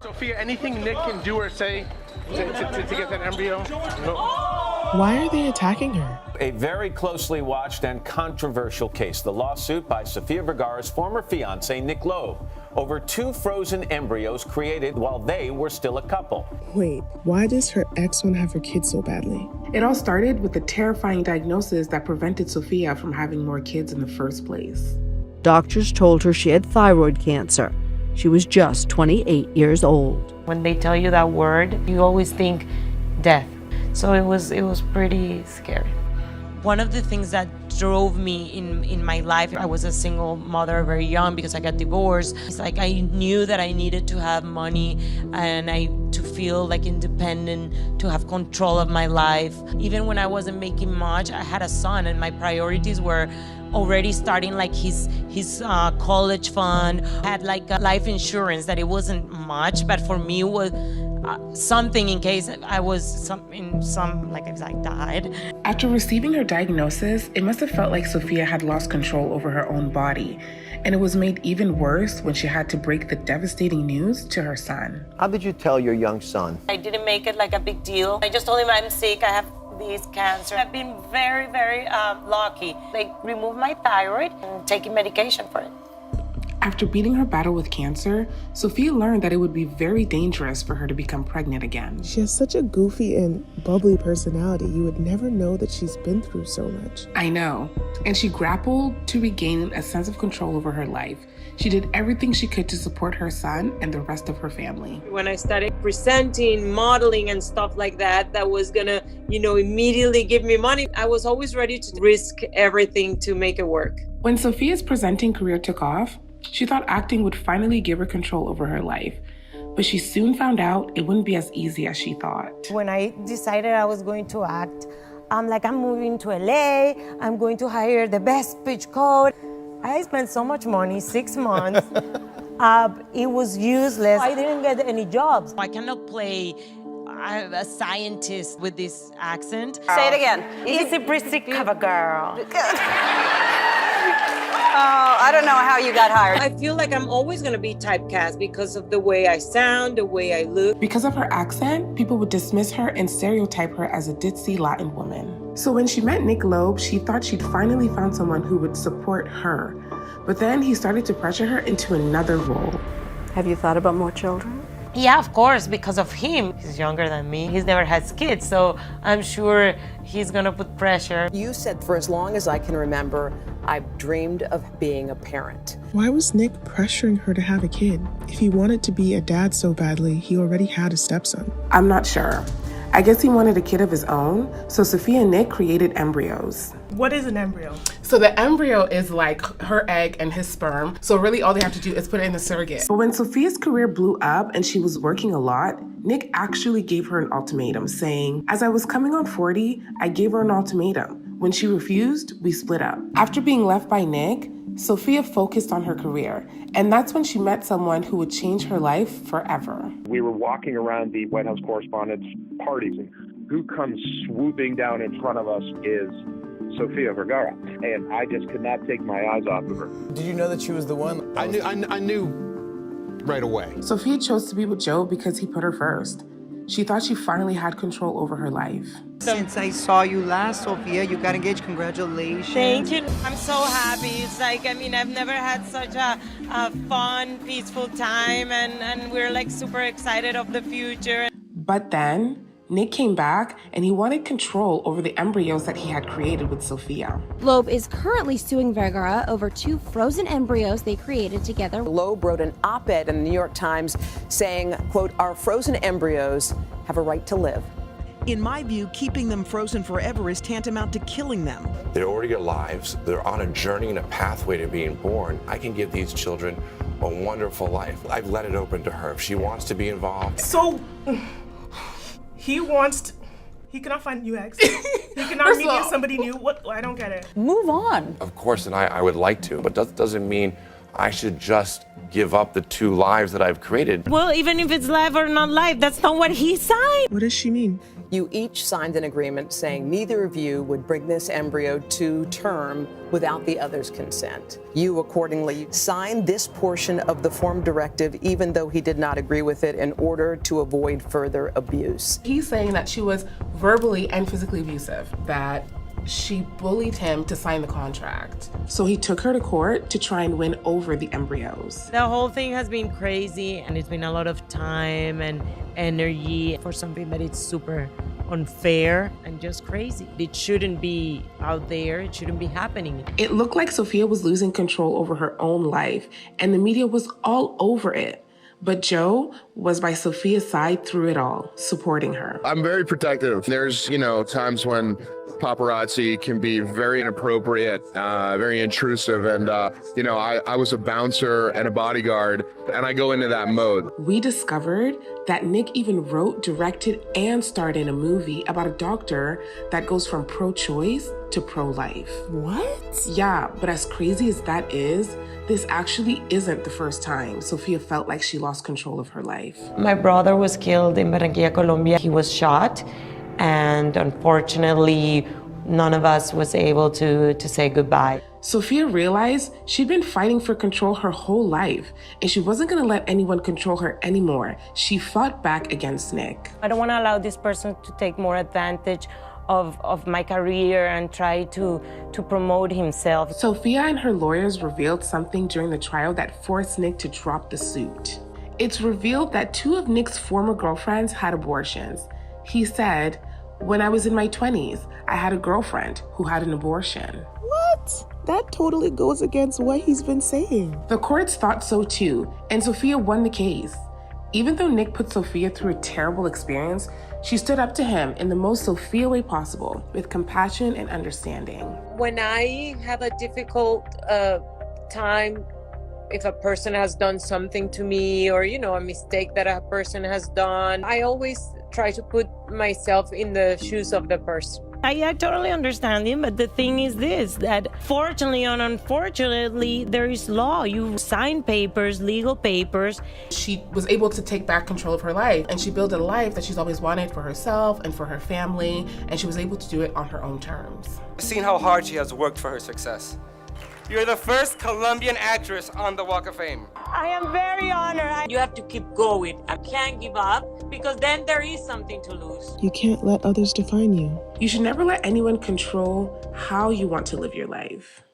Sofia, anything Nick can do or say to get that embryo? No. Why are they attacking her? A very closely watched and controversial case, the lawsuit by Sofia Vergara's former fiancé, Nick Loeb, over 2 frozen embryos created while they were still a couple. Wait, why does her ex want to have her kids so badly? It all started with the terrifying diagnosis that prevented Sofia from having more kids in the first place. Doctors told her she had thyroid cancer. She was just 28 years old. When they tell you that word, you always think death. So it was pretty scary. One of the things that drove me in my life, I was a single mother very young because I got divorced. It's like I knew that I needed to have money and to feel like independent, to have control of my life. Even when I wasn't making much, I had a son and my priorities were already starting like his college fund. I had like a life insurance that it wasn't much, but for me it was something in case I was if I died. After receiving her diagnosis, it must have felt like Sofia had lost control over her own body. And it was made even worse when she had to break the devastating news to her son. How did you tell your young son? I didn't make it like a big deal. I just told him I'm sick, I have this cancer. I've been very, very lucky. They removed my thyroid and taking medication for it. After beating her battle with cancer, Sofia learned that it would be very dangerous for her to become pregnant again. She has such a goofy and bubbly personality. You would never know that she's been through so much. I know. And she grappled to regain a sense of control over her life. She did everything she could to support her son and the rest of her family. When I started presenting, modeling and stuff like that, that was gonna, immediately give me money, I was always ready to risk everything to make it work. When Sofia's presenting career took off, she thought acting would finally give her control over her life. But she soon found out it wouldn't be as easy as she thought. When I decided I was going to act, I'm moving to LA, I'm going to hire the best speech coach. I spent so much money, 6 months. It was useless. I didn't get any jobs. I cannot play a scientist with this accent. Say it again. Easy breezy cover girl. Oh, I don't know how you got hired. I feel like I'm always going to be typecast because of the way I sound, the way I look. Because of her accent, people would dismiss her and stereotype her as a ditzy Latin woman. So when she met Nick Loeb, she thought she'd finally found someone who would support her. But then he started to pressure her into another role. Have you thought about more children? Yeah, of course, because of him. He's younger than me. He's never had kids, so I'm sure he's gonna put pressure. You said for as long as I can remember, I've dreamed of being a parent. Why was Nick pressuring her to have a kid? If he wanted to be a dad so badly, he already had a stepson. I'm not sure. I guess he wanted a kid of his own, so Sofia and Nick created embryos. What is an embryo? So the embryo is like her egg and his sperm. So really all they have to do is put it in the surrogate. But when Sofia's career blew up and she was working a lot, Nick actually gave her an ultimatum saying, as I was coming on 40, I gave her an ultimatum. When she refused, we split up. After being left by Nick, Sofia focused on her career. And that's when she met someone who would change her life forever. We were walking around the White House Correspondents' parties, and who comes swooping down in front of us is Sofia Vergara. And I just could not take my eyes off of her. Did you know that she was the one? I knew right away. Sofia chose to be with Joe because he put her first. She thought she finally had control over her life. Since I saw you last, Sofia, you got engaged. Congratulations. Thank you. I'm so happy. It's like, I've never had such a fun, peaceful time, and we're like super excited of the future. But then Nick came back and he wanted control over the embryos that he had created with Sofia. Loeb is currently suing Vergara over 2 frozen embryos they created together. Loeb wrote an op-ed in the New York Times saying, quote, our frozen embryos have a right to live. In my view, keeping them frozen forever is tantamount to killing them. They're already alive. They're on a journey and a pathway to being born. I can give these children a wonderful life. I've let it open to her. If she wants to be involved. So, he cannot find new eggs. He cannot meet somebody new. What? I don't get it. Move on. Of course, and I would like to, but that doesn't mean I should just give up the 2 lives that I've created. Well, even if it's live or not live, that's not what he signed. What does she mean? You each signed an agreement saying neither of you would bring this embryo to term without the other's consent. You accordingly signed this portion of the form directive even though he did not agree with it in order to avoid further abuse. He's saying that she was verbally and physically abusive, that she bullied him to sign the contract. So he took her to court to try and win over the embryos. The whole thing has been crazy, and it's been a lot of time and energy for something that is super unfair and just crazy. It shouldn't be out there. It shouldn't be happening. It looked like Sofia was losing control over her own life, and the media was all over it. But Joe was by Sofia's side through it all, supporting her. I'm very protective. There's, times when paparazzi can be very inappropriate, very intrusive. And, I was a bouncer and a bodyguard, and I go into that mode. We discovered that Nick even wrote, directed, and starred in a movie about a doctor that goes from pro-choice to pro-life. What? Yeah, but as crazy as that is, this actually isn't the first time Sofia felt like she lost control of her life. My brother was killed in Barranquilla, Colombia. He was shot, and unfortunately, none of us was able to say goodbye. Sofia realized she'd been fighting for control her whole life, and she wasn't gonna let anyone control her anymore. She fought back against Nick. I don't wanna allow this person to take more advantage of my career and try to promote himself. Sofia and her lawyers revealed something during the trial that forced Nick to drop the suit. It's revealed that 2 of Nick's former girlfriends had abortions. He said, "When I was in my 20s, I had a girlfriend who had an abortion." What? That totally goes against what he's been saying. The courts thought so too, and Sofia won the case. Even though Nick put Sofia through a terrible experience, she stood up to him in the most Sofia way possible, with compassion and understanding. When I have a difficult time, if a person has done something to me or, a mistake that a person has done, I always try to put myself in the shoes of the person. I totally understand him, but the thing is this, that fortunately and unfortunately, there is law. You sign papers, legal papers. She was able to take back control of her life, and she built a life that she's always wanted for herself and for her family, and she was able to do it on her own terms. I've seen how hard she has worked for her success. You're the first Colombian actress on the Walk of Fame. I am very honored. You have to keep going. I can't give up because then there is something to lose. You can't let others define you. You should never let anyone control how you want to live your life.